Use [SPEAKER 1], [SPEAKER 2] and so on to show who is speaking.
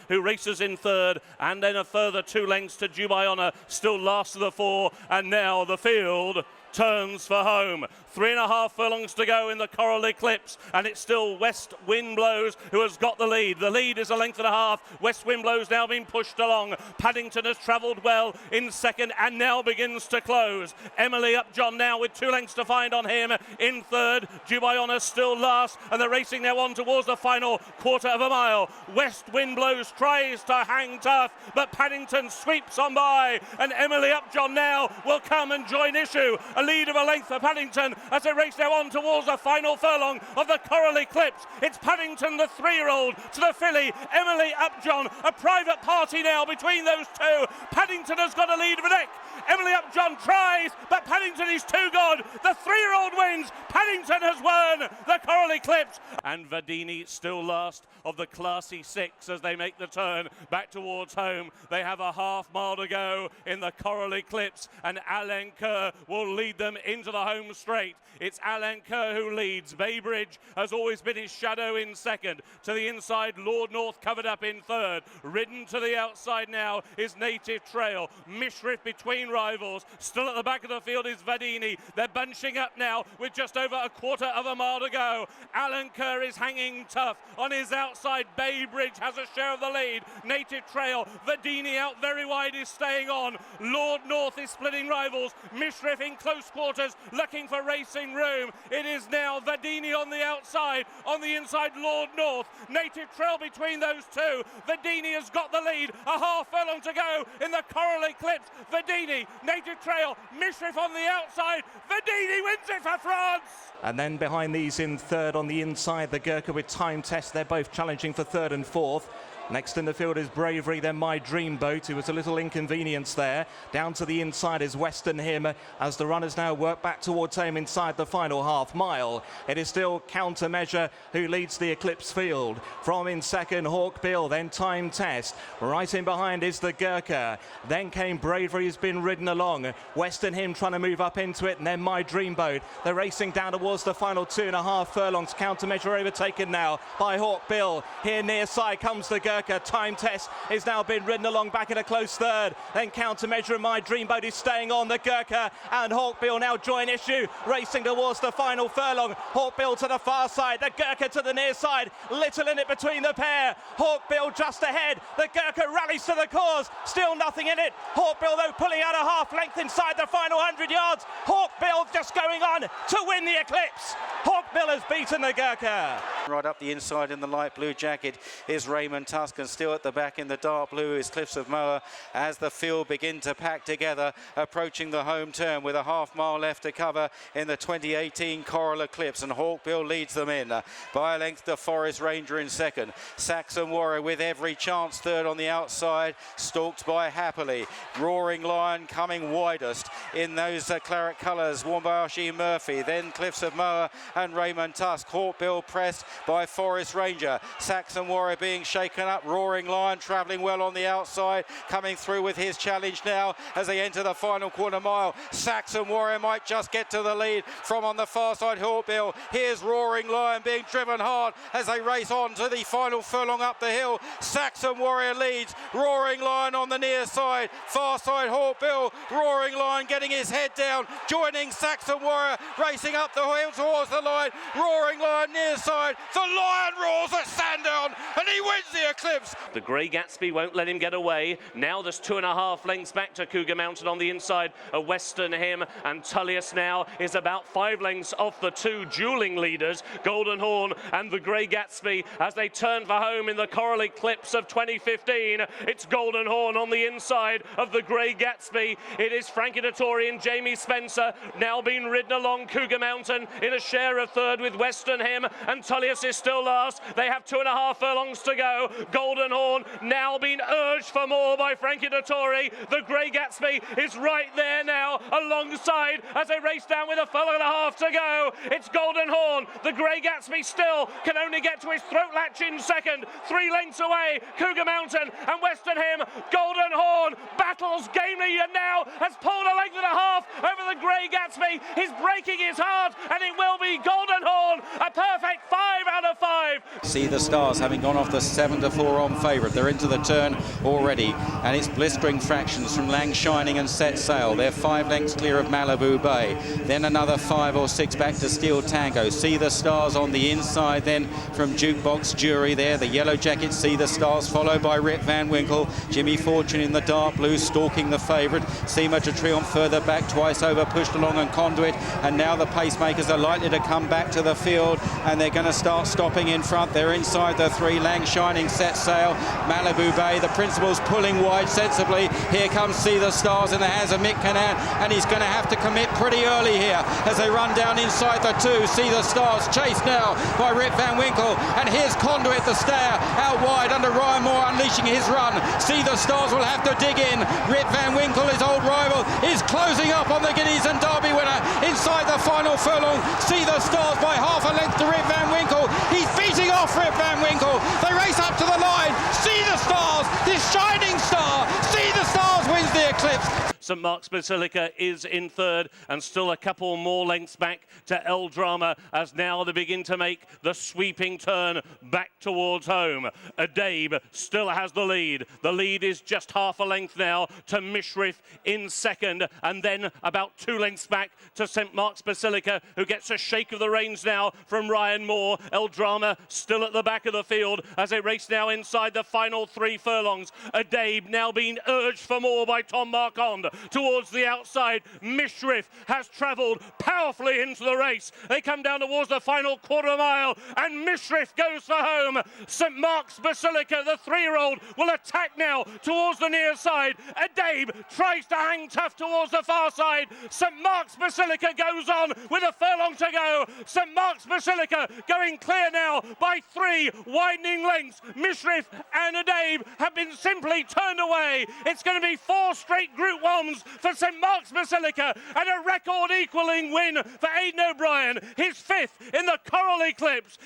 [SPEAKER 1] who races in third, and then a further 2 lengths to Dubai Honor, still last of the 4, and now the field turns for home. 3.5 furlongs to go in the Coral-Eclipse, and it's still West Wind Blows who has got the lead. The lead is a length and a half. West Wind Blows now being pushed along. Paddington has travelled well in second and now begins to close. Emily Upjohn now with 2 lengths to find on him in third. Dubai Honor still last, and they're racing now on towards the final quarter of a mile. West Wind Blows tries to hang tough, but Paddington sweeps on by, and Emily Upjohn now will come and join issue. A lead of a length for Paddington as they race now on towards the final furlong of the Coral-Eclipse. It's Paddington, the 3-year-old, to the filly, Emily Upjohn. A private party now between those two. Paddington has got a lead of a neck. Emily Upjohn tries, but Paddington is too good. The 3-year-old wins. Paddington has won the Coral-Eclipse. And Vadini still last of the Classy 6 as they make the turn back towards home. They have a half mile to go in the Coral-Eclipse, and Alain Kerr will lead them into the home straight. It's Alain Kerr who leads. Baybridge has always been his shadow in second. To the inside, Lord North covered up in third. Ridden to the outside now is Native Trail. Mishriff between rivals. Still at the back of the field is Vadini. They're bunching up now with just over a quarter of a mile to go. Alain Kerr is hanging tough. On his outside, Baybridge has a share of the lead. Native Trail, Vadini out very wide is staying on. Lord North is splitting rivals. Mishriff in close quarters looking for racing room. It is now Vadini on the outside. On the inside, Lord North. Native Trail between those two. Vadini has got the lead. A half furlong to go in the Coral-Eclipse. Vadini, Native Trail, Mishriff on the outside. Vadini wins it for France.
[SPEAKER 2] And then behind these in third on the inside, the Gurkha with Time Test. They're both challenging for third and fourth. Next in the field is Bravery, then My Dream Boat, who was a little inconvenience there. Down to the inside is Western Hymn as the runners now work back towards home inside the final half mile. It is still Countermeasure who leads the Eclipse field. From in second, Hawkbill, then Time Test. Right in behind is the Gurkha. Then came Bravery, who's been ridden along. Western Hymn trying to move up into it, and then My Dream Boat. They're racing down towards the final 2.5 furlongs. Countermeasure overtaken now by Hawkbill. Here near side comes the Gurkha. Time Test is now been ridden along back in a close third. Then Countermeasure and My Dream Boat is staying on. The Gurkha and Hawkbill now join issue, racing towards the final furlong. Hawkbill to the far side, the Gurkha to the near side. Little in it between the pair. Hawkbill just ahead. The Gurkha rallies to the cause. Still nothing in it. Hawkbill though pulling out a half length inside the final 100 yards. Hawkbill just going on to win the Eclipse. Hawkbill has beaten the Gurkha.
[SPEAKER 3] Right up the inside in the light blue jacket is Raymond Tusk, and still at the back in the dark blue is Cliffs of Moher as the field begin to pack together, approaching the home turn with a half mile left to cover in the 2018 Coral-Eclipse, and Hawkbill leads them in by a length to Forest Ranger in second. Saxon Warrior with every chance third on the outside, stalked by Happily. Roaring Lion coming widest in those claret colours, worn by Archie Murphy, then Cliffs of Moher and Raymond Tusk. Hawkbill pressed by Forest Ranger. Saxon Warrior being shaken up. Roaring Lion travelling well on the outside, coming through with his challenge now as they enter the final quarter mile. Saxon Warrior might just get to the lead from on the far side. Hawkbill. Here's Roaring Lion being driven hard as they race on to the final furlong up the hill. Saxon Warrior leads. Roaring Lion on the near side. Far side Hawkbill. Roaring Lion getting his head down, joining Saxon Warrior, racing up the hill towards the line. Roaring Lion near side. The Lion roars at Sandown and he wins the Eclipse.
[SPEAKER 1] The Grey Gatsby won't let him get away. Now there's 2.5 lengths back to Cougar Mountain on the inside. A Western Hymn, and Tullius now is about 5 lengths off the two dueling leaders, Golden Horn and the Grey Gatsby, as they turn for home in the Coral-Eclipse of 2015. It's Golden Horn on the inside of the Grey Gatsby. It is Frankie Dettori and Jamie Spencer now being ridden along Cougar Mountain in a share of third with Western Hymn, and Tullius is still last. They have 2.5 furlongs to go. Golden Horn now being urged for more by Frankie Dettori. The Grey Gatsby is right there now alongside as they race down with a furlong and a half to go. It's Golden Horn. The Grey Gatsby still can only get to his throat latch in second. 3 lengths away, Cougar Mountain and Western Hymn. Golden Horn battles gamely and now has pulled a length and a half over the Grey Gatsby. He's breaking his heart, and it will be Golden Golden Horn, a perfect 5 out of 5.
[SPEAKER 3] See the Stars having gone off the 7-4 on favourite. They're into the turn already, and it's blistering fractions from Lang Shining and Set Sail. They're 5 lengths clear of Malibu Bay. Then another 5 or 6 back to Steel Tango. See the Stars on the inside then from Jukebox Jury there. The Yellow Jacket See the Stars followed by Rip Van Winkle. Jimmy Fortune in the dark blue stalking the favourite. Seema to Triumph further back, twice over, pushed along and Conduit, and now the pacemakers are likely to come back to the field, and they're going to start stopping in front. They're inside the 3. Lang Shining, Set Sail, Malibu Bay. The principal's pulling wide sensibly. Here comes See the Stars in the hands of Mick Cannan, and he's going to have to commit pretty early here as they run down inside the 2. See the Stars chased now by Rip Van Winkle, and here's Conduit the stayer out wide under Ryan Moore unleashing his run. See the Stars will have to dig in. Rip Van Winkle, his old rival, is closing up on the Guineas and Derby winner inside the final furlong. See the Stars by half a length to Rip Van Winkle. He's beating off Rip Van Winkle. They race up to the line. See the Stars, this shining star. See the Stars wins the Eclipse.
[SPEAKER 1] St Marks Basilica is in third, and still a couple more lengths back to El Drama as now they begin to make the sweeping turn back towards home. Adabe still has the lead. The lead is just half a length now to Mishrif in second, and then about 2 lengths back to St Marks Basilica, who gets a shake of the reins now from Ryan Moore. El Drama still at the back of the field as they race now inside the final 3 furlongs. Adabe now being urged for more by Tom Marquand. Towards the outside, Mishrif has travelled powerfully into the race. They come down towards the final quarter mile, and Mishrif goes for home. St Marks Basilica, the 3-year-old, will attack now towards the near side. Adabe tries to hang tough towards the far side. St Marks Basilica goes on with a furlong to go. St Marks Basilica going clear now by 3 widening lengths. Mishrif and Adabe have been simply turned away. It's going to be 4 straight Group 1s for St Marks Basilica, and a record equalling win for Aidan O'Brien, his 5th in the Coral-Eclipse.